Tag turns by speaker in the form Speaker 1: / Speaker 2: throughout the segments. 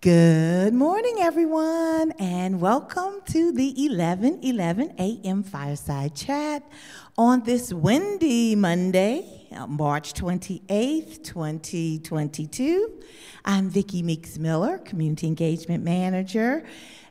Speaker 1: Good morning, everyone, and welcome to the 11:11 a.m. Fireside Chat on this windy Monday, March 28th, 2022. I'm Vickie Meeks-Miller, Community Engagement Manager,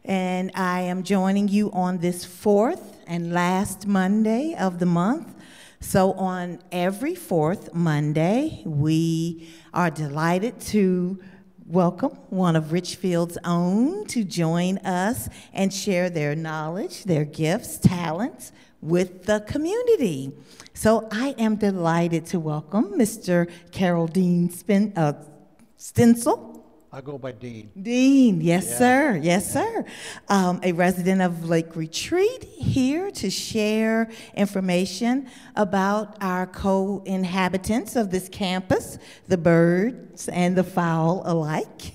Speaker 1: and I am joining you on this fourth and last Monday of the month. So on every fourth Monday, we are delighted to welcome one of Richfield's own to join us and share their knowledge, their gifts, talents with the community. So I am delighted to welcome Mr. Carol Dean Stenzel.
Speaker 2: I go by Dean.
Speaker 1: Dean, yes, sir. Yes, sir. A resident of Lake Retreat, here to share information about our co-inhabitants of this campus, the birds and the fowl alike.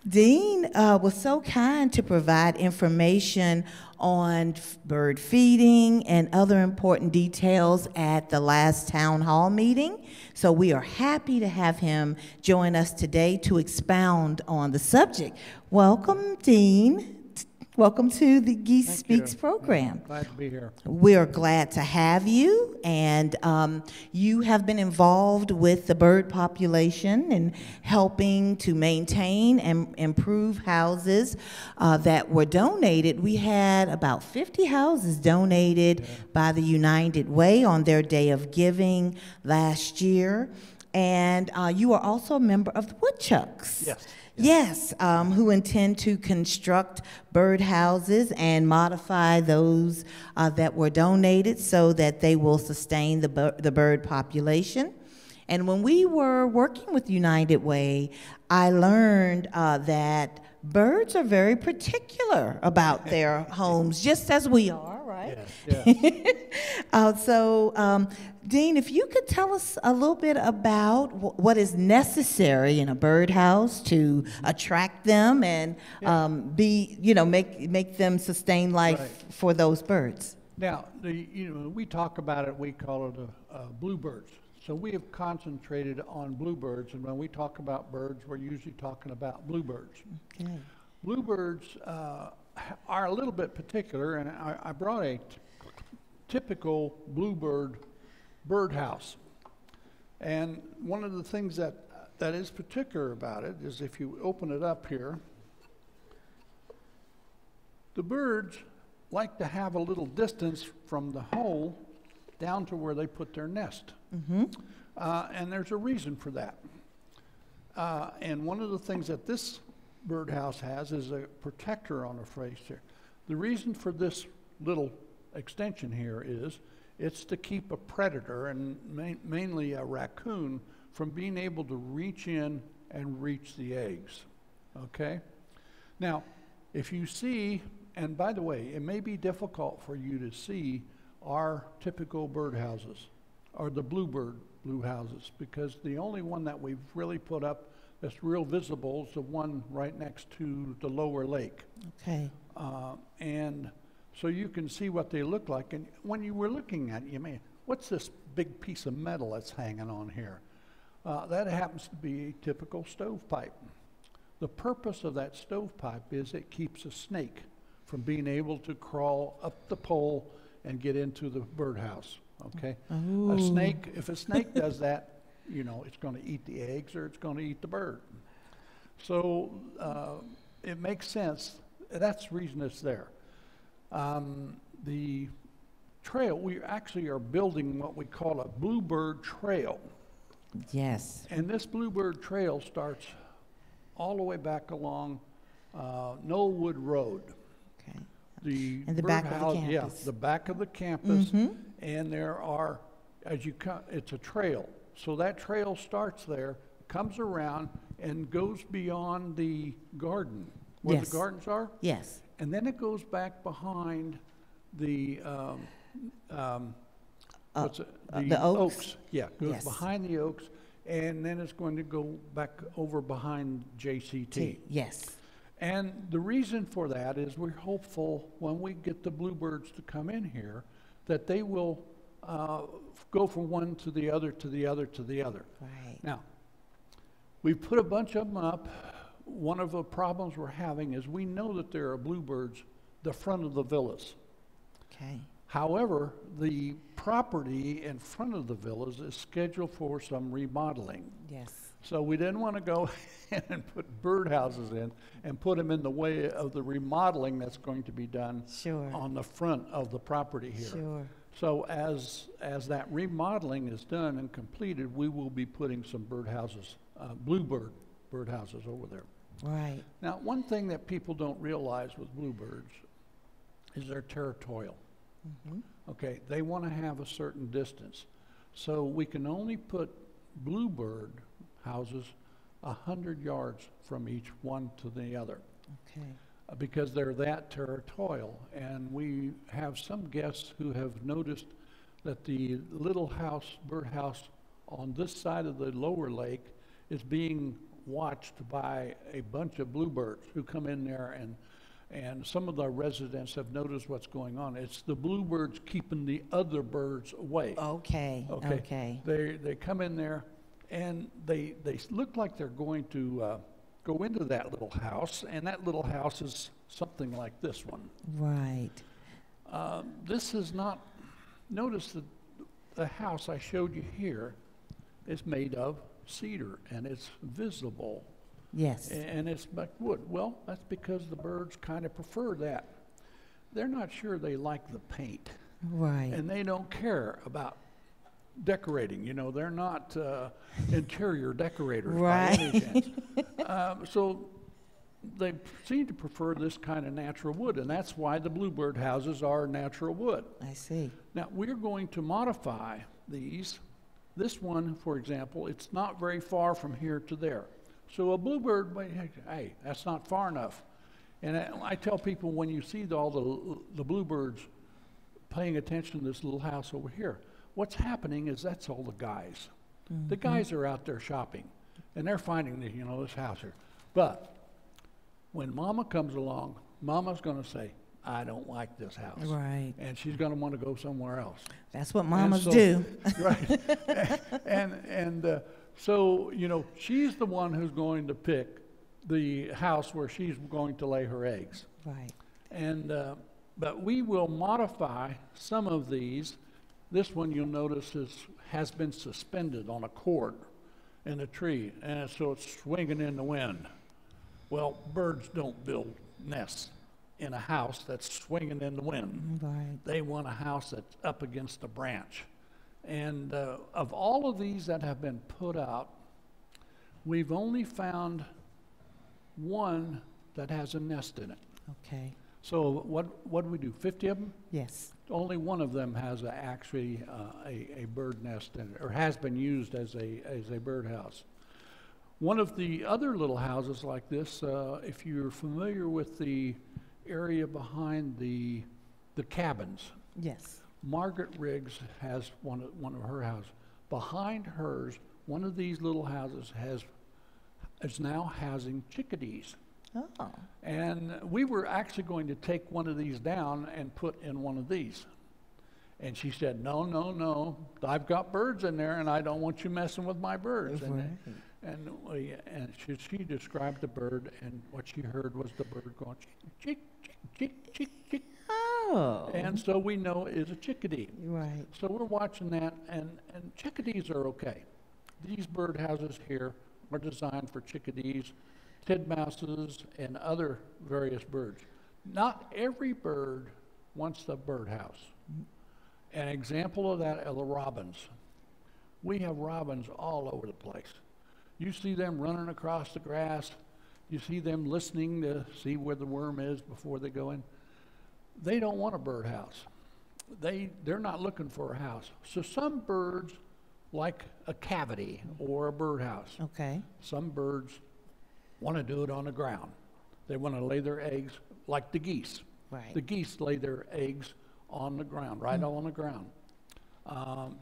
Speaker 1: Dean was so kind to provide information on bird feeding and other important details at the last town hall meeting. So we are happy to have him join us today to expound on the subject. Welcome, Dean. Welcome to the Geese Speaks program.
Speaker 2: Glad to be here.
Speaker 1: We are glad to have you, and you have been involved with the bird population and helping to maintain and improve houses that were donated. We had about 50 houses donated by the United Way on their Day of Giving last year, and you are also a member of the Woodchucks.
Speaker 2: Yes.
Speaker 1: Yes, who intend to construct bird houses and modify those that were donated so that they will sustain the bird population. And when we were working with United Way, I learned that birds are very particular about their homes, just as we are, right?
Speaker 2: Yes.
Speaker 1: Dean, if you could tell us a little bit about what is necessary in a birdhouse to attract them and make them sustain life for those birds.
Speaker 2: Now, we talk about it. We call it bluebirds. So we have concentrated on bluebirds, and when we talk about birds, we're usually talking about bluebirds.
Speaker 1: Okay.
Speaker 2: Bluebirds are a little bit particular, and I brought a typical bluebird birdhouse. And one of the things that is particular about it is if you open it up here, the birds like to have a little distance from the hole down to where they put their nest.
Speaker 1: Mm-hmm.
Speaker 2: And there's a reason for that. And one of the things that this birdhouse has is a protector on the face here. The reason for this little extension here is it's to keep a predator, and mainly a raccoon, from being able to reach in and reach the eggs, okay? Now, if you see, and by the way, it may be difficult for you to see our typical birdhouses, or the bluebird blue houses, because the only one that we've really put up that's real visible is the one right next to the lower lake.
Speaker 1: Okay.
Speaker 2: And so you can see what they look like. And when you were looking at it, you may, what's this big piece of metal that's hanging on here? That happens to be a typical stovepipe. The purpose of that stovepipe is it keeps a snake from being able to crawl up the pole and get into the birdhouse, okay?
Speaker 1: Ooh.
Speaker 2: A snake, if a snake does that, it's going to eat the eggs or it's going to eat the bird. So it makes sense. That's the reason it's there. The trail, we actually are building what we call a bluebird trail.
Speaker 1: Yes.
Speaker 2: And this bluebird trail starts all the way back along Knollwood Road.
Speaker 1: Okay.
Speaker 2: The
Speaker 1: back of the campus.
Speaker 2: Yeah, the back of the campus.
Speaker 1: Mm-hmm.
Speaker 2: And there are, as you come, it's a trail. So that trail starts there, comes around, and goes beyond the garden, where the gardens are.
Speaker 1: Yes.
Speaker 2: And then it goes back behind the
Speaker 1: the oaks.
Speaker 2: Yeah, goes behind the oaks, and then it's going to go back over behind JCT.
Speaker 1: Yes.
Speaker 2: And the reason for that is we're hopeful when we get the bluebirds to come in here that they will go from one to the other, to the other, to the other.
Speaker 1: Right.
Speaker 2: Now, we've put a bunch of them up. one of the problems we're having is we know that there are bluebirds the front of the villas.
Speaker 1: Okay.
Speaker 2: However, the property in front of the villas is scheduled for some remodeling.
Speaker 1: Yes.
Speaker 2: So we didn't want to go and put birdhouses in and put them in the way of the remodeling that's going to be done
Speaker 1: Sure.
Speaker 2: on the front of the property here.
Speaker 1: Sure.
Speaker 2: So as that remodeling is done and completed, we will be putting some birdhouses, bluebird birdhouses over there.
Speaker 1: Right.
Speaker 2: Now, one thing that people don't realize with bluebirds is they're territorial.
Speaker 1: Mm-hmm.
Speaker 2: Okay, they want to have a certain distance. So we can only put bluebird houses 100 yards from each one to the other.
Speaker 1: Okay.
Speaker 2: Because they're that territorial. And we have some guests who have noticed that the little house, birdhouse on this side of the lower lake is being watched by a bunch of bluebirds who come in there, and some of the residents have noticed what's going on. It's the bluebirds keeping the other birds away.
Speaker 1: Okay. Okay.
Speaker 2: They come in there, and they look like they're going to go into that little house, and that little house is something like this one.
Speaker 1: Right.
Speaker 2: This is not, notice that the house I showed you here is made of cedar, and it's visible.
Speaker 1: Yes.
Speaker 2: And it's like wood. Well, that's because the birds kind of prefer that. They're not sure they like the paint.
Speaker 1: Right.
Speaker 2: And they don't care about decorating. You know, they're not interior decorators by any chance. So they seem to prefer this kind of natural wood, and that's why the bluebird houses are natural wood.
Speaker 1: I see.
Speaker 2: Now, we're going to modify these. This one, for example, it's not very far from here to there. So a bluebird, hey, that's not far enough. And I tell people, when you see all the bluebirds paying attention to this little house over here, what's happening is that's all the guys. Mm-hmm. The guys are out there shopping, and they're finding this house here. But when Mama comes along, Mama's going to say, I don't like this house.
Speaker 1: Right.
Speaker 2: And she's going to want to go somewhere else.
Speaker 1: That's what mamas do.
Speaker 2: Right. So, she's the one who's going to pick the house where she's going to lay her eggs.
Speaker 1: Right.
Speaker 2: And, but we will modify some of these. This one, you'll notice, has been suspended on a cord in a tree, and so it's swinging in the wind. Well, birds don't build nests in a house that's swinging in the wind.
Speaker 1: Right.
Speaker 2: They want a house that's up against a branch. And of all of these that have been put out, we've only found one that has a nest in it.
Speaker 1: Okay.
Speaker 2: So what do we do, 50 of them?
Speaker 1: Yes.
Speaker 2: Only one of them has actually a bird nest in it, or has been used as a birdhouse. One of the other little houses like this, if you're familiar with the area behind the cabins.
Speaker 1: Yes.
Speaker 2: Margaret Riggs has one of her houses. Behind hers, one of these little houses is now housing chickadees.
Speaker 1: Oh.
Speaker 2: And we were actually going to take one of these down and put in one of these. And she said, no, I've got birds in there, and I don't want you messing with my birds.
Speaker 1: Right.
Speaker 2: And she described the bird, and what she heard was the bird going, chick, chick, chick, chick, chick.
Speaker 1: Oh.
Speaker 2: And so we know it's a chickadee.
Speaker 1: Right.
Speaker 2: So we're watching that, and chickadees are okay. These birdhouses here are designed for chickadees, titmouses, and other various birds. Not every bird wants the birdhouse. An example of that are the robins. We have robins all over the place. You see them running across the grass. You see them listening to see where the worm is before they go in. They don't want a birdhouse. They're not looking for a house. So some birds like a cavity or a birdhouse.
Speaker 1: Okay.
Speaker 2: Some birds want to do it on the ground. They want to lay their eggs like the geese.
Speaker 1: Right.
Speaker 2: The geese lay their eggs on the ground, right on the ground.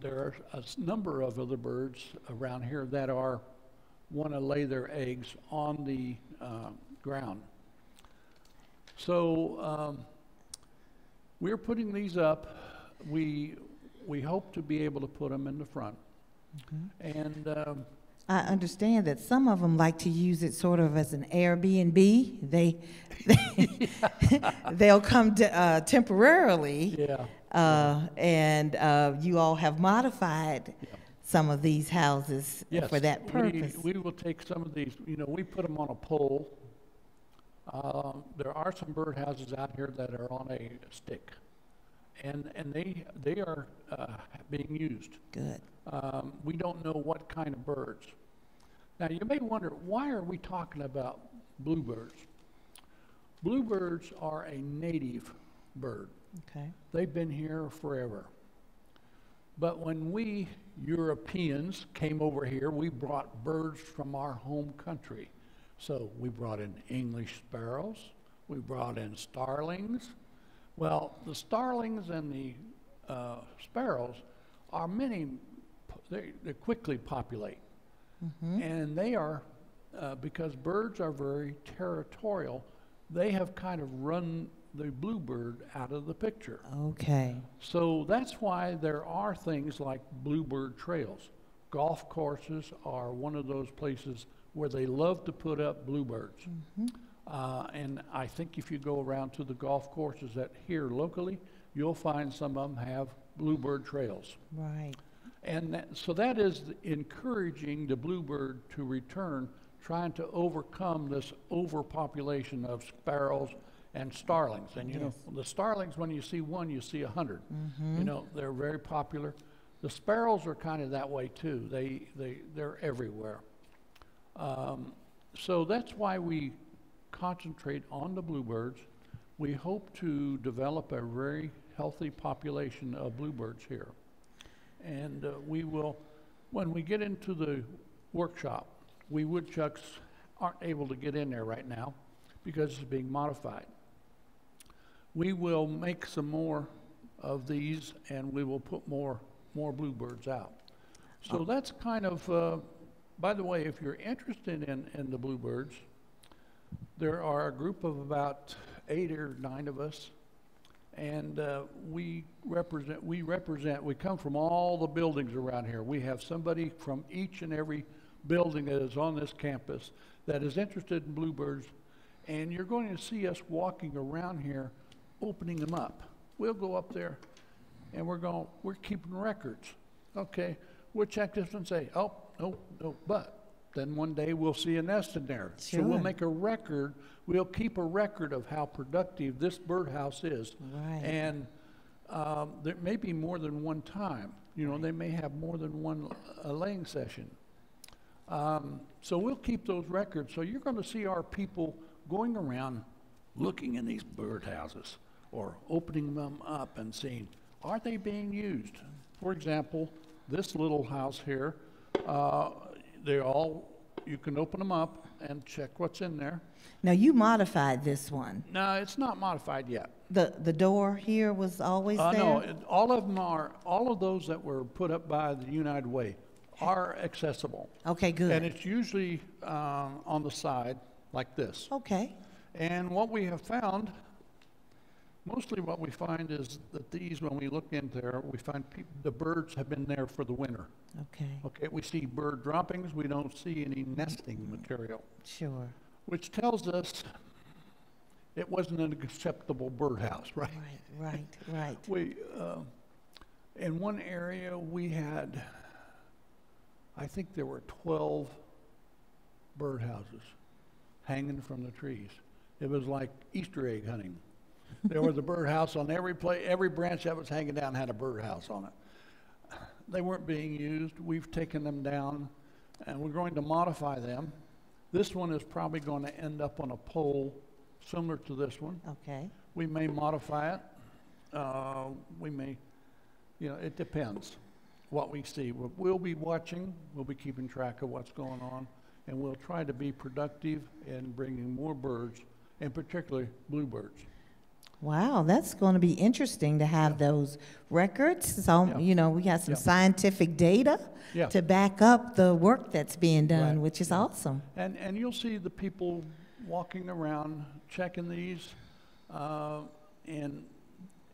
Speaker 2: There are a number of other birds around here that want to lay their eggs on the ground. So we're putting these up. We hope to be able to put them in the front.
Speaker 1: Mm-hmm.
Speaker 2: And
Speaker 1: I understand that some of them like to use it sort of as an Airbnb. They'll come temporarily,
Speaker 2: Yeah.
Speaker 1: and you all have modified
Speaker 2: Yeah.
Speaker 1: some of these houses
Speaker 2: Yes,
Speaker 1: for that purpose.
Speaker 2: we will take some of these, we put them on a pole. There are some birdhouses out here that are on a stick, and they are being used.
Speaker 1: Good.
Speaker 2: We don't know what kind of birds. Now, you may wonder, why are we talking about bluebirds? Bluebirds are a native bird.
Speaker 1: Okay.
Speaker 2: They've been here forever. But when we Europeans came over here, we brought birds from our home country. So we brought in English sparrows, we brought in starlings. Well, the starlings and the sparrows are they quickly populate.
Speaker 1: Mm-hmm.
Speaker 2: And they are, because birds are very territorial, they have kind of run the bluebird out of the picture.
Speaker 1: Okay.
Speaker 2: So that's why there are things like bluebird trails. Golf courses are one of those places where they love to put up bluebirds.
Speaker 1: Mm-hmm.
Speaker 2: And I think if you go around to the golf courses that here locally, you'll find some of them have bluebird trails.
Speaker 1: Right.
Speaker 2: And so that is encouraging the bluebird to return, trying to overcome this overpopulation of sparrows and starlings. And you know, the starlings, when you see one, you see 100.
Speaker 1: Mm-hmm.
Speaker 2: You know, they're very popular. The sparrows are kind of that way too. They're everywhere. So that's why we concentrate on the bluebirds. We hope to develop a very healthy population of bluebirds here. And we will, when we get into the workshop, we woodchucks aren't able to get in there right now because it's being modified. We will make some more of these, and we will put more bluebirds out. So that's kind of, by the way, if you're interested in the bluebirds, there are a group of about 8 or 9 of us, and we come from all the buildings around here. We have somebody from each and every building that is on this campus that is interested in bluebirds, and you're going to see us walking around here opening them up. We'll go up there and we're keeping records. Okay, we'll check this and say, oh, no, but then one day we'll see a nest in there.
Speaker 1: Sure.
Speaker 2: So we'll make a record. We'll keep a record of how productive this birdhouse is.
Speaker 1: Right.
Speaker 2: And there may be more than one time. You know, they may have more than one laying session. So we'll keep those records. So you're going to see our people going around looking in these birdhouses or opening them up and seeing, are they being used? For example, this little house here, you can open them up and check what's in there.
Speaker 1: Now you modified this one.
Speaker 2: No, it's not modified yet.
Speaker 1: The door here was always there?
Speaker 2: No, all of those that were put up by the United Way are accessible.
Speaker 1: Okay, good.
Speaker 2: And it's usually on the side like this.
Speaker 1: Okay.
Speaker 2: And what we have found, mostly what we find is that these, when we look in there, we find the birds have been there for the winter.
Speaker 1: Okay.
Speaker 2: Okay, we see bird droppings, we don't see any nesting material,
Speaker 1: Sure.
Speaker 2: which tells us it wasn't an acceptable birdhouse, right?
Speaker 1: Right.
Speaker 2: We, in one area, we had, I think there were 12 birdhouses hanging from the trees. It was like Easter egg hunting. There was a birdhouse on every branch that was hanging down had a birdhouse on it. They weren't being used. We've taken them down, and we're going to modify them. This one is probably going to end up on a pole similar to this one.
Speaker 1: Okay.
Speaker 2: We may modify it. We may, it depends what we see. We'll be watching. We'll be keeping track of what's going on, and we'll try to be productive in bringing more birds, and particularly bluebirds.
Speaker 1: Wow, that's going to be interesting to have those records. So,
Speaker 2: Yeah.
Speaker 1: We got some
Speaker 2: Yeah.
Speaker 1: scientific data
Speaker 2: Yeah.
Speaker 1: to back up the work that's being done,
Speaker 2: Right.
Speaker 1: which is awesome.
Speaker 2: And you'll see the people walking around checking these, and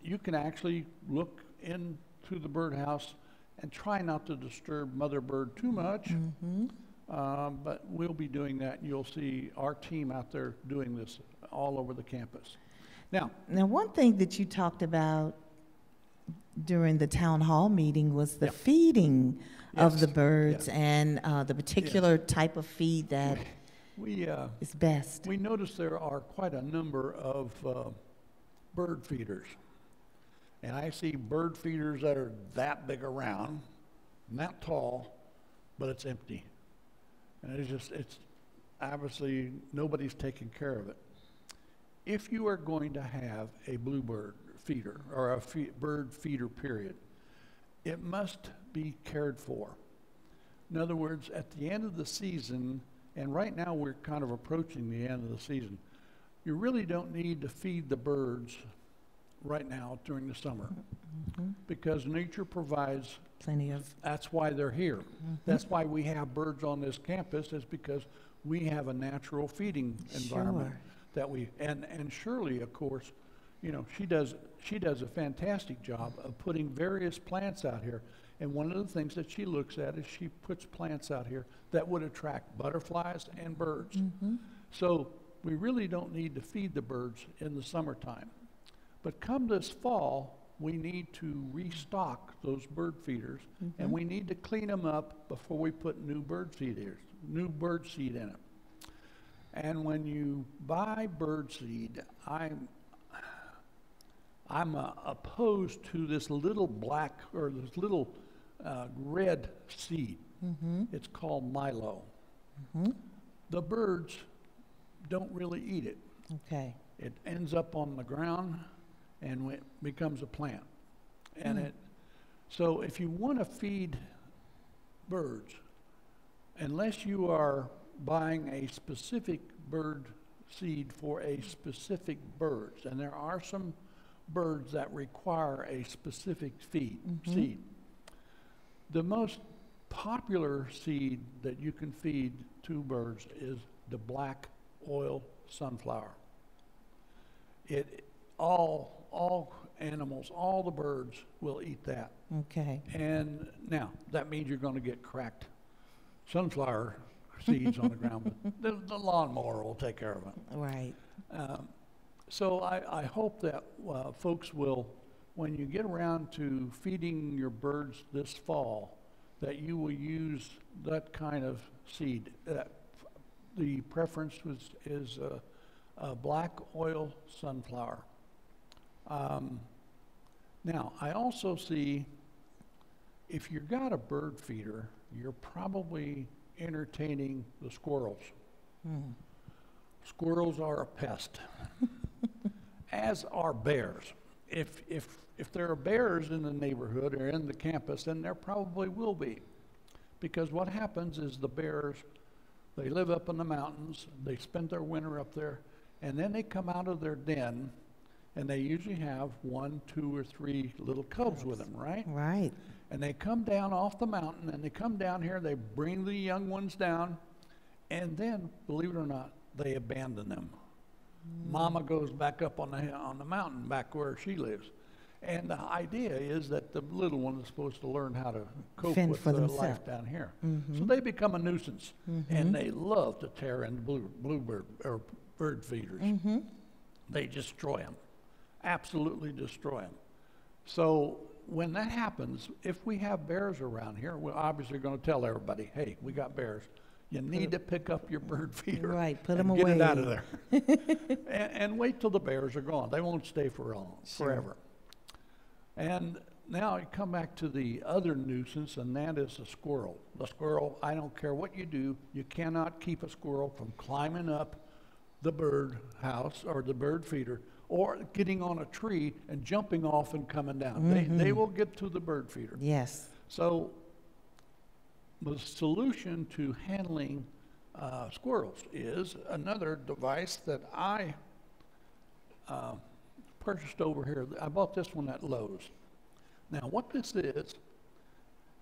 Speaker 2: you can actually look into the birdhouse and try not to disturb mother bird too much.
Speaker 1: Mm-hmm.
Speaker 2: But we'll be doing that, and you'll see our team out there doing this all over the campus. Now,
Speaker 1: one thing that you talked about during the town hall meeting was the
Speaker 2: Yeah.
Speaker 1: feeding of
Speaker 2: Yes.
Speaker 1: the birds
Speaker 2: Yeah.
Speaker 1: and the particular type of feed that
Speaker 2: we
Speaker 1: is best.
Speaker 2: we noticed there are quite a number of bird feeders. And I see bird feeders that are that big around, that tall, but it's empty. And it's obviously nobody's taking care of it. If you are going to have a bluebird feeder or a bird feeder period, it must be cared for. In other words, at the end of the season, and right now we're kind of approaching the end of the season, you really don't need to feed the birds right now during the summer, because nature provides
Speaker 1: Plenty of.
Speaker 2: that's why they're here. That's why we have birds on this campus, is because we have a natural feeding environment that and Shirley, of course, you know, she does a fantastic job of putting various plants out here. And one of the things that she looks at is she puts plants out here that would attract butterflies and birds. So we really don't need to feed the birds in the summertime. But come this fall, we need to restock those bird feeders, and we need to clean them up before we put new bird seed in it. And when you buy bird seed, I'm opposed to this little black or this little red seed. It's called Milo. The birds don't really eat it.
Speaker 1: Okay.
Speaker 2: It ends up on the ground and it becomes a plant. And so if you want to feed birds, unless you are buying a specific bird seed for a specific birds, and there are some birds that require a specific seed. The most popular seed that you can feed to birds is the black oil sunflower. All animals, all the birds will eat that.
Speaker 1: Okay.
Speaker 2: And now, that means you're going to get cracked sunflower seeds on the ground, but the lawnmower will take care of it.
Speaker 1: Right.
Speaker 2: So I hope that folks will, when you get around to feeding your birds this fall, that you will use that kind of seed. The preference is black oil sunflower. Now, I also see, if you've got a bird feeder, you're probably entertaining the squirrels. Squirrels are a pest, as are bears. If there are bears in the neighborhood or in the campus, then there probably will be. Because what happens is the bears, they live up in the mountains, they spend their winter up there, and then they come out of their den, and they usually have 1, 2, or 3 little cubs with them, right?
Speaker 1: Right.
Speaker 2: And they come down off the mountain, and they come down here, they bring the young ones down, and then, believe it or not, they abandon them. Mama goes back up on the mountain back where she lives. And the idea is that the little one is supposed to learn how to cope
Speaker 1: Fend
Speaker 2: with
Speaker 1: for
Speaker 2: the
Speaker 1: themselves.
Speaker 2: life down here. So they become a nuisance, and they love to tear in bluebird or bird feeders. They destroy them, absolutely destroy them. So when that happens, if we have bears around here, we're obviously going to tell everybody, hey, we got bears. You need to pick up your bird feeder.
Speaker 1: Right, put
Speaker 2: and
Speaker 1: them
Speaker 2: get
Speaker 1: away.
Speaker 2: it out of there. and wait till the bears are gone. They won't stay for long, forever. And now I come back to the other nuisance, and that is the squirrel. The squirrel, I don't care what you do, you cannot keep a squirrel from climbing up the bird house or the bird feeder, or getting on a tree and jumping off and coming down. They will get to the bird feeder.
Speaker 1: Yes.
Speaker 2: So the solution to handling squirrels is another device that I purchased over here. I bought this one at Lowe's. Now what this is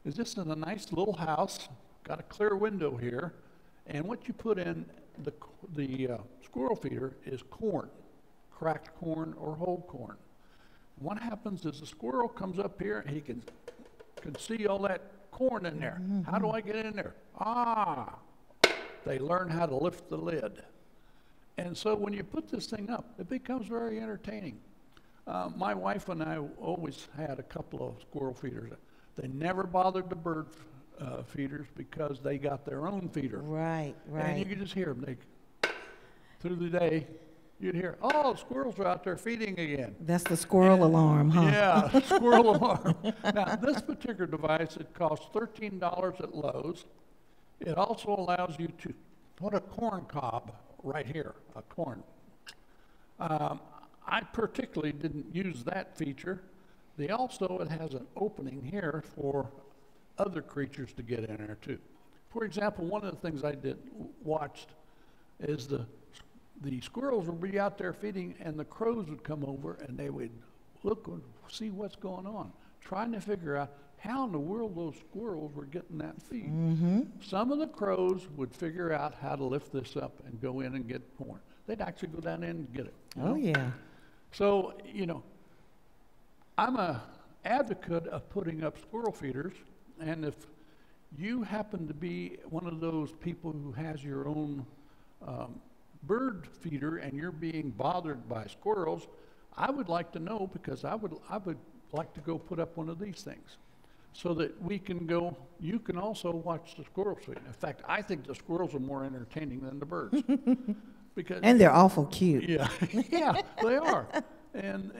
Speaker 2: this is a nice little house, got a clear window here, and what you put in the squirrel feeder is corn, cracked corn or whole corn. What happens is the squirrel comes up here, and he can see all that corn in there. How do I get in there? They learn how to lift the lid. And so when you put this thing up, it becomes very entertaining. My wife and I always had a couple of squirrel feeders. They never bothered the bird feeders because they got their own feeder.
Speaker 1: Right, right.
Speaker 2: And you could just hear them. Through the day, you'd hear, oh, squirrels are out there feeding again.
Speaker 1: That's the squirrel alarm, huh?
Speaker 2: Yeah, squirrel alarm. Now, this particular device, it costs $13 at Lowe's. It also allows you to put a corn cob right here, a corn. I particularly didn't use that feature. It has an opening here for other creatures to get in there too. For example, one of the things I watched is the squirrels would be out there feeding, and the crows would come over and they would look and see what's going on, trying to figure out how in the world those squirrels were getting that feed.
Speaker 1: Mm-hmm.
Speaker 2: Some of the crows would figure out how to lift this up and go in and get corn. They'd actually go down in and get it.
Speaker 1: Oh, yeah.
Speaker 2: So, I'm an advocate of putting up squirrel feeders, and if you happen to be one of those people who has your own bird feeder and you're being bothered by squirrels, I would like to know, because I would like to go put up one of these things so that you can also watch the squirrels feed. In fact, I think the squirrels are more entertaining than the birds.
Speaker 1: And they're awful cute.
Speaker 2: Yeah, yeah, they are. And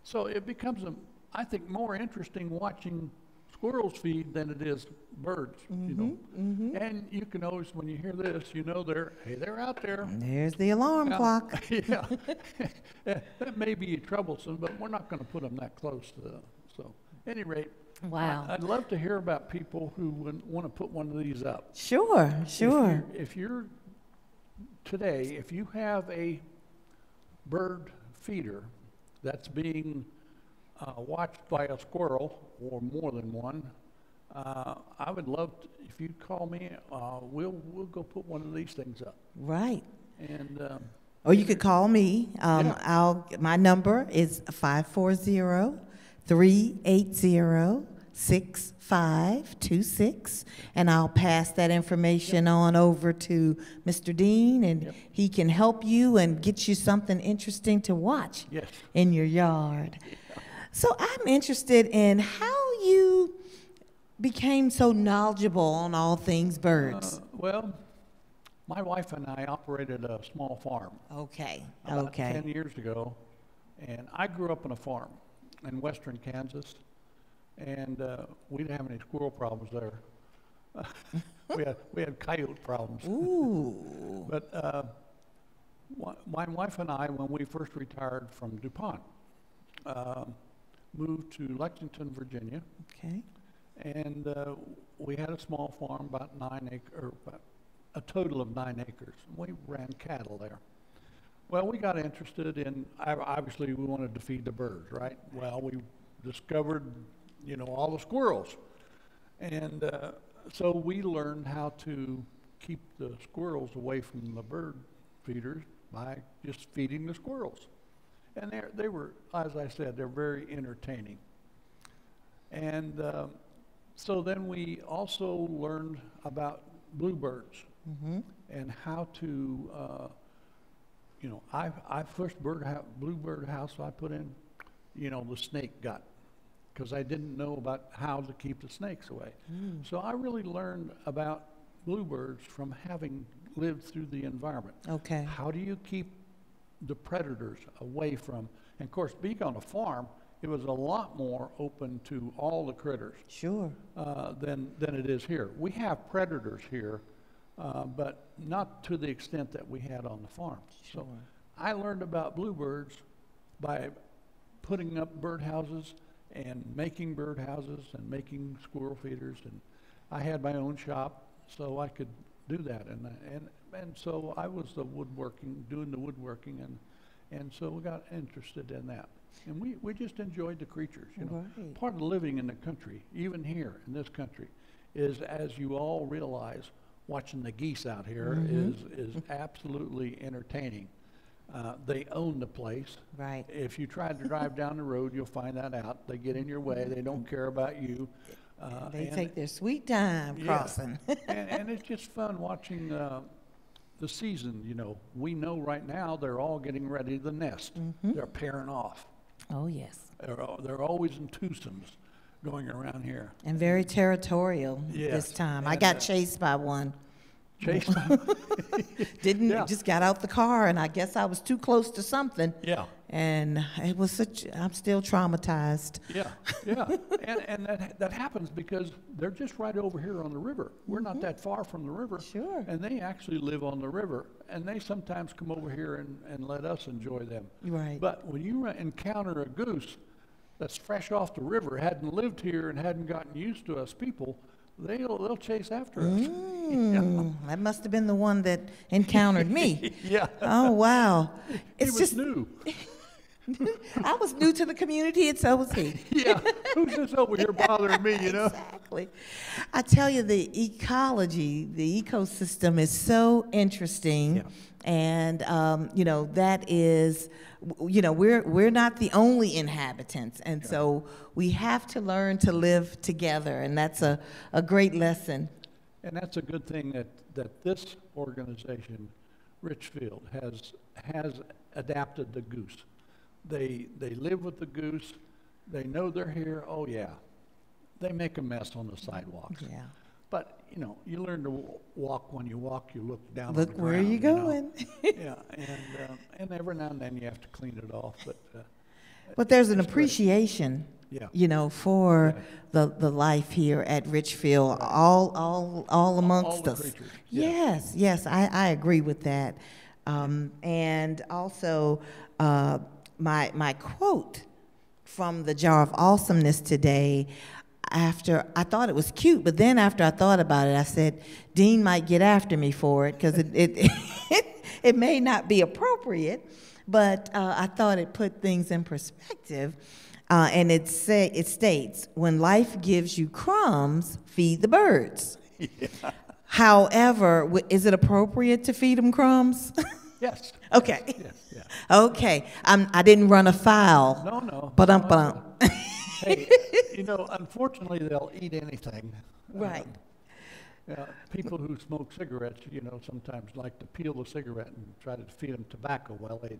Speaker 2: so it becomes, I think, more interesting watching squirrels feed than it is birds,
Speaker 1: Mm-hmm.
Speaker 2: And you can always, when you hear this, they're out there.
Speaker 1: There's the alarm clock.
Speaker 2: Yeah. That may be troublesome, but we're not going to put them that close to them. So, at any rate,
Speaker 1: Wow.
Speaker 2: I'd love to hear about people who would want to put one of these up.
Speaker 1: Sure.
Speaker 2: If you have a bird feeder that's being watched by a squirrel or more than one, I would love to, if you call me, we'll go put one of these things up.
Speaker 1: Right.
Speaker 2: And
Speaker 1: Or you could call me.
Speaker 2: Yeah.
Speaker 1: My number is 540-380-6526, and I'll pass that information on over to Mr. Dean, and he can help you and get you something interesting to watch
Speaker 2: Yes.
Speaker 1: in your yard. So I'm interested in how you became so knowledgeable on all things birds.
Speaker 2: Well, my wife and I operated a small farm
Speaker 1: Okay.
Speaker 2: about 10 years ago, and I grew up on a farm in western Kansas, and we didn't have any squirrel problems there. we had coyote problems.
Speaker 1: Ooh.
Speaker 2: But my wife and I, when we first retired from DuPont, moved to Lexington, Virginia,
Speaker 1: Okay.
Speaker 2: and we had a small farm, about a total of 9 acres. We ran cattle there. Well, we got interested in, obviously we wanted to feed the birds, right? Well, we discovered, all the squirrels. And so we learned how to keep the squirrels away from the bird feeders by just feeding the squirrels. And they were, as I said, they're very entertaining. And so then we also learned about bluebirds and how to, I first bluebird house I put in, the snake got, because I didn't know about how to keep the snakes away. So I really learned about bluebirds from having lived through the environment.
Speaker 1: Okay.
Speaker 2: How do you keep the predators away from, and of course, being on a farm, it was a lot more open to all the critters.
Speaker 1: Sure.
Speaker 2: Than it is here. We have predators here, but not to the extent that we had on the farm.
Speaker 1: Sure.
Speaker 2: So I learned about bluebirds by putting up birdhouses and making birdhouses and making squirrel feeders, and I had my own shop, so I could do that. And so I was doing the woodworking, and so we got interested in that. And we just enjoyed the creatures,
Speaker 1: Right.
Speaker 2: Part of living in the country, even here in this country, is, as you all realize, watching the geese out here is absolutely entertaining. They own the place.
Speaker 1: Right.
Speaker 2: If you try to drive down the road, you'll find that out. They get in your way. They don't care about you.
Speaker 1: They take their sweet time crossing.
Speaker 2: and it's just fun watching the season. You know, we know right now they're all getting ready to nest. They're pairing off.
Speaker 1: Oh, yes.
Speaker 2: They're always in twosomes going around here.
Speaker 1: And very territorial this time.
Speaker 2: And
Speaker 1: I got chased by one.
Speaker 2: Chase.
Speaker 1: Just got out the car, and I guess I was too close to something.
Speaker 2: Yeah.
Speaker 1: And it was I'm still traumatized.
Speaker 2: Yeah. And that happens because they're just right over here on the river. We're not that far from the river.
Speaker 1: Sure.
Speaker 2: And they actually live on the river, and they sometimes come over here and let us enjoy them.
Speaker 1: Right.
Speaker 2: But when you encounter a goose that's fresh off the river, hadn't lived here and hadn't gotten used to us people, they'll chase after us.
Speaker 1: That must have been the one that encountered me.
Speaker 2: Yeah.
Speaker 1: Oh, wow.
Speaker 2: He was new.
Speaker 1: I was new to the community, and so was he.
Speaker 2: Yeah. Who's this over here bothering me, you know?
Speaker 1: Exactly. I tell you, the ecology, the ecosystem is so interesting.
Speaker 2: Yeah.
Speaker 1: And, you know, that is, you know, we're not the only inhabitants. And so we have to learn to live together. And that's a great lesson.
Speaker 2: And that's a good thing that this organization, Richfield, has adapted the goose. They live with the goose. They know they're here. Oh, yeah. They make a mess on the sidewalks.
Speaker 1: Yeah.
Speaker 2: But, you know, you learn to walk. When you walk, you look down on
Speaker 1: Look
Speaker 2: the ground.
Speaker 1: where you going.
Speaker 2: Yeah, and every now and then you have to clean it off.
Speaker 1: But there's an appreciation,
Speaker 2: yeah.
Speaker 1: you know, for the life here at Richfield, all amongst
Speaker 2: all
Speaker 1: us.
Speaker 2: creatures.
Speaker 1: Yes, I agree with that. And also, my quote from the Jar of Awesomeness today, after I thought it was cute, but then after I thought about it, I said, Dean might get after me for it because it may not be appropriate, but I thought it put things in perspective. And it states, when life gives you crumbs, feed the birds.
Speaker 2: Yeah.
Speaker 1: However, is it appropriate to feed them crumbs?
Speaker 2: Yes.
Speaker 1: Okay.
Speaker 2: Yes, yeah.
Speaker 1: Okay. I didn't run afoul.
Speaker 2: No.
Speaker 1: Ba-dum-ba-dum.
Speaker 2: Hey, you know, unfortunately, they'll eat anything.
Speaker 1: Right.
Speaker 2: People who smoke cigarettes, you know, sometimes like to peel the cigarette and try to feed them tobacco. Well, they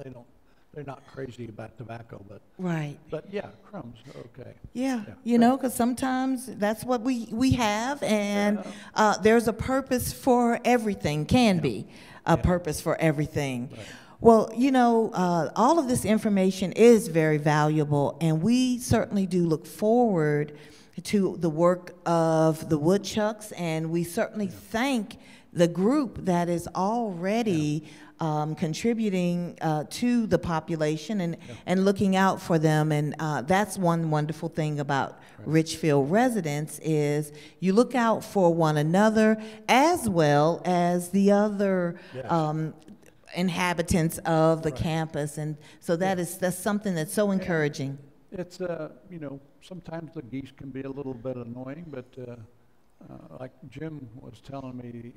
Speaker 2: don't. They're not crazy about tobacco, but
Speaker 1: Right.
Speaker 2: But yeah, crumbs. Okay.
Speaker 1: Yeah, you know, because sometimes that's what we have, and there's a purpose for everything, can be a purpose for everything.
Speaker 2: Right.
Speaker 1: Well, you know, all of this information is very valuable, and we certainly do look forward to the work of the woodchucks, and we certainly thank the group that is already contributing to the population and looking out for them. And that's one wonderful thing about Richfield residents is you look out for one another as well as the other inhabitants of the campus. And so that's something that's so encouraging.
Speaker 2: It's, you know, sometimes the geese can be a little bit annoying, but like Jim was telling me,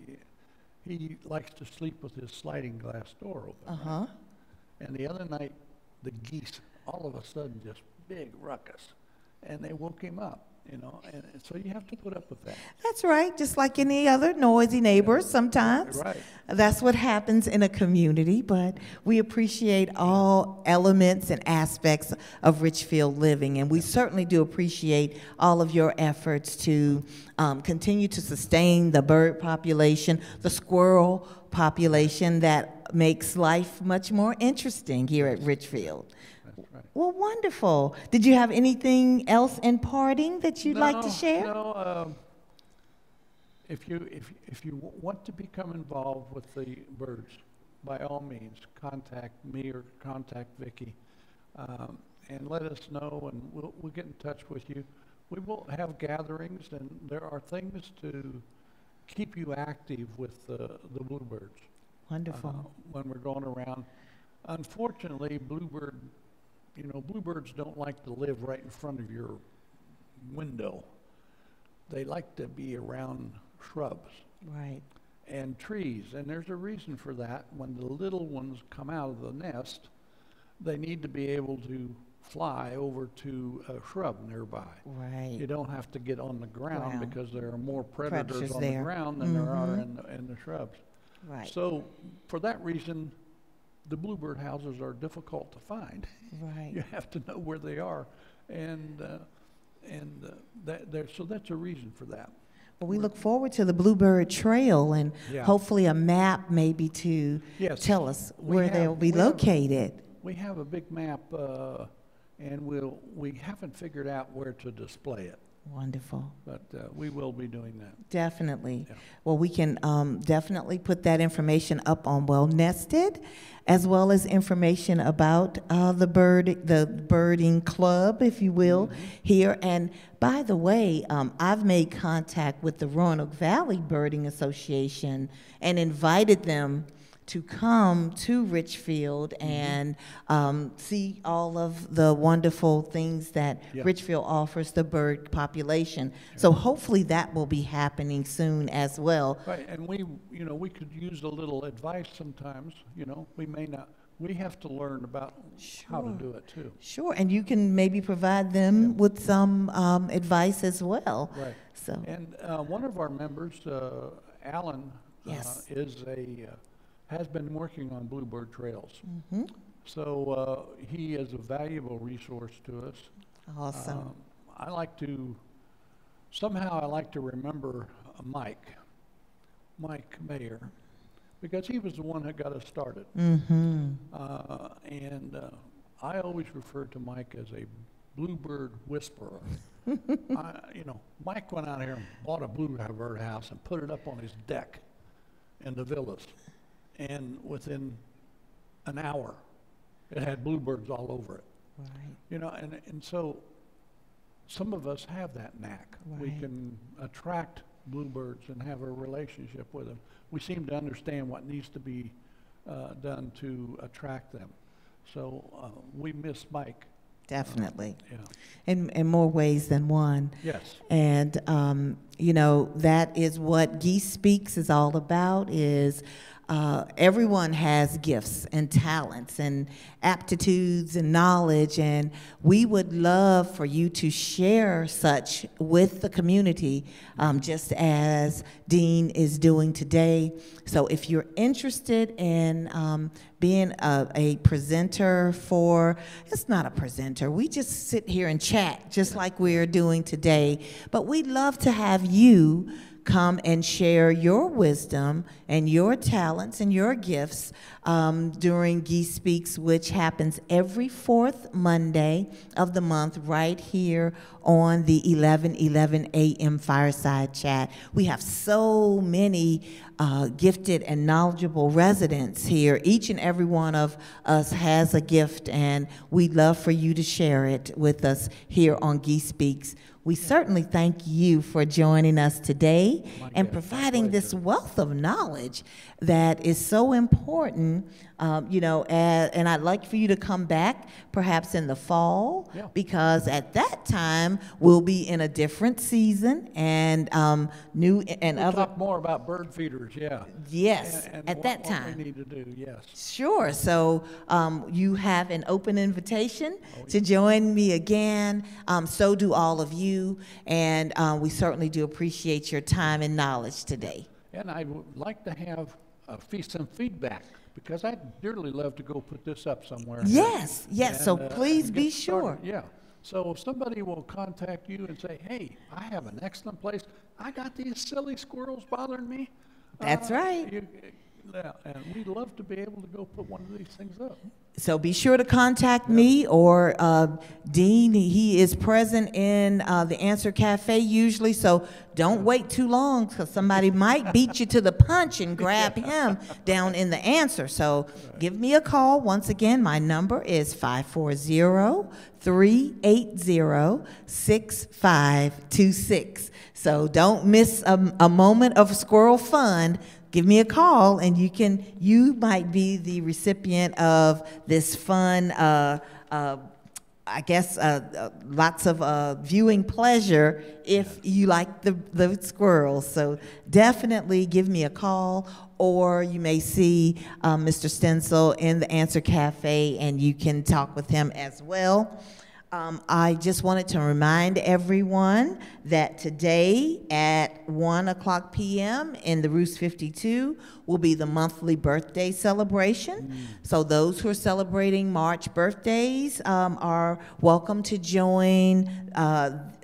Speaker 2: he likes to sleep with his sliding glass door open.
Speaker 1: Uh-huh.
Speaker 2: And the other night, the geese, all of a sudden, just big ruckus. And they woke him up, you know, and so you have to put up with that.
Speaker 1: That's right, just like any other noisy neighbors sometimes.
Speaker 2: Right.
Speaker 1: That's what happens in a community, but we appreciate all elements and aspects of Richfield living, and we certainly do appreciate all of your efforts to continue to sustain the bird population, the squirrel population that makes life much more interesting here at Richfield.
Speaker 2: Right.
Speaker 1: Well, wonderful. Did you have anything else in parting that you'd like to share?
Speaker 2: No. If you want to become involved with the birds, by all means, contact me or contact Vickie, and let us know, and we'll get in touch with you. We will have gatherings, and there are things to keep you active with the bluebirds.
Speaker 1: Wonderful.
Speaker 2: When we're going around. Unfortunately, bluebirds don't like to live right in front of your window. They like to be around shrubs.
Speaker 1: Right.
Speaker 2: And trees, and there's a reason for that. When the little ones come out of the nest, they need to be able to fly over to a shrub nearby.
Speaker 1: Right.
Speaker 2: You don't have to get on the ground because there are more predators
Speaker 1: Predators
Speaker 2: on
Speaker 1: there.
Speaker 2: the ground than there are in the shrubs.
Speaker 1: Right.
Speaker 2: So for that reason, the bluebird houses are difficult to find.
Speaker 1: Right.
Speaker 2: You have to know where they are, so that's a reason for that.
Speaker 1: Well, we look forward to the Bluebird Trail and hopefully a map maybe to tell us where they'll be located.
Speaker 2: We have a big map, and we haven't figured out where to display it.
Speaker 1: Wonderful.
Speaker 2: But we will be doing that.
Speaker 1: Definitely.
Speaker 2: Yeah.
Speaker 1: Well, we can definitely put that information up on Well Nested, as well as information about the birding club, if you will, here. And by the way, I've made contact with the Roanoke Valley Birding Association and invited them to come to Richfield and see all of the wonderful things that Richfield offers the bird population. So hopefully that will be happening soon as well.
Speaker 2: Right, and we could use a little advice sometimes. We have to learn about how to do it too.
Speaker 1: Sure, and you can maybe provide them with some advice as well.
Speaker 2: Right.
Speaker 1: So.
Speaker 2: And one of our members, Alan, has been working on bluebird trails. So he is a valuable resource to us.
Speaker 1: Awesome.
Speaker 2: I like to remember Mike Mayer, because he was the one that got us started. I always refer to Mike as a bluebird whisperer. Mike went out here and bought a bluebird house and put it up on his deck in the villas. And within an hour, it had bluebirds all over it. Right. And so some of us have that knack. Right. We can attract bluebirds and have a relationship with them. We seem to understand what needs to be done to attract them. So we miss Mike.
Speaker 1: Definitely. In more ways than one.
Speaker 2: Yes.
Speaker 1: And, that is what Geese Speaks is all about, is everyone has gifts and talents and aptitudes and knowledge, and we would love for you to share such with the community, just as Dean is doing today. So if you're interested in being a presenter it's not a presenter, we just sit here and chat just like we're doing today, but we'd love to have you come and share your wisdom and your talents and your gifts during Geese Speaks, which happens every fourth Monday of the month right here on the 11:11 a.m. Fireside Chat. We have so many gifted and knowledgeable residents here. Each and every one of us has a gift, and we'd love for you to share it with us here on Geese Speaks. We certainly thank you for joining us today and providing this wealth of knowledge that is so important, and I'd like for you to come back perhaps in the fall, because at that time we'll be in a different season and we'll
Speaker 2: talk more about bird feeders,
Speaker 1: Yes,
Speaker 2: and
Speaker 1: at that time.
Speaker 2: What we need to do, yes.
Speaker 1: Sure, so you have an open invitation to join me again. So do all of you, and we certainly do appreciate your time and knowledge today.
Speaker 2: And I would like to have some feedback, because I'd dearly love to go put this up somewhere.
Speaker 1: Yes, so please be sure.
Speaker 2: Yeah. So if somebody will contact you and say, hey, I have an excellent place. I got these silly squirrels bothering me.
Speaker 1: That's right.
Speaker 2: And we'd love to be able to go put one of these things up.
Speaker 1: So be sure to contact me or Dean. He is present in the Answer Cafe usually, so don't wait too long, because somebody might beat you to the punch and grab him down in the Answer. So give me a call. Once again, my number is 540-380-6526. So don't miss a moment of squirrel fun. Give me a call, and you might be the recipient of this fun I guess, lots of viewing pleasure if you like the squirrels. So definitely give me a call, or you may see Mr. Stenzel in the Answer Cafe, and you can talk with him as well. I just wanted to remind everyone that today at 1:00 p.m. in the Roost 52 will be the monthly birthday celebration. So those who are celebrating March birthdays are welcome to join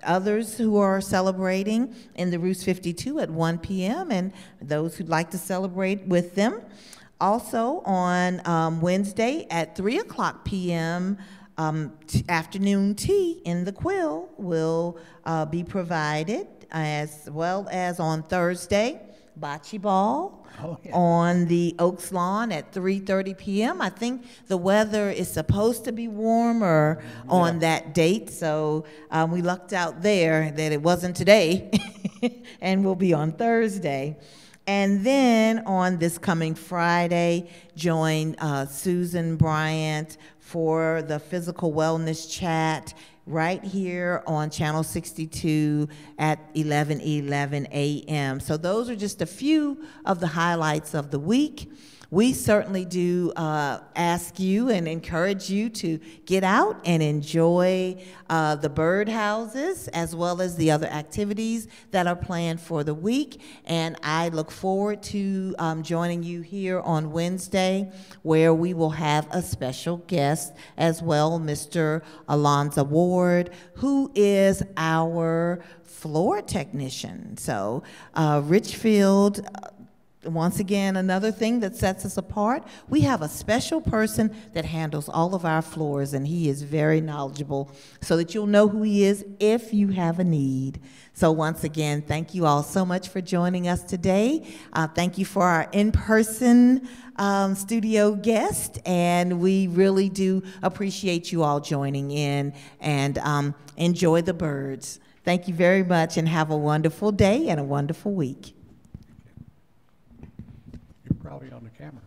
Speaker 1: others who are celebrating in the Roost 52 at 1 p.m. and those who'd like to celebrate with them. Also on Wednesday at 3:00 p.m., afternoon tea in the Quill will be provided, as well as on Thursday, bocce ball on the Oaks Lawn at 3:30 p.m. I think the weather is supposed to be warmer on that date, so we lucked out there that it wasn't today and will be on Thursday. And then on this coming Friday, join Susan Bryant for the Physical Wellness Chat right here on Channel 62 at 11:11 a.m. So those are just a few of the highlights of the week. We certainly do ask you and encourage you to get out and enjoy the birdhouses as well as the other activities that are planned for the week. And I look forward to joining you here on Wednesday, where we will have a special guest as well, Mr. Alonzo Ward, who is our floor technician. So Richfield, once again, another thing that sets us apart, we have a special person that handles all of our floors, and he is very knowledgeable, so that you'll know who he is if you have a need. So once again, thank you all so much for joining us today. Thank you for our in-person studio guest, and we really do appreciate you all joining in, and enjoy the birds. Thank you very much, and have a wonderful day and a wonderful week.
Speaker 2: You're probably on the camera.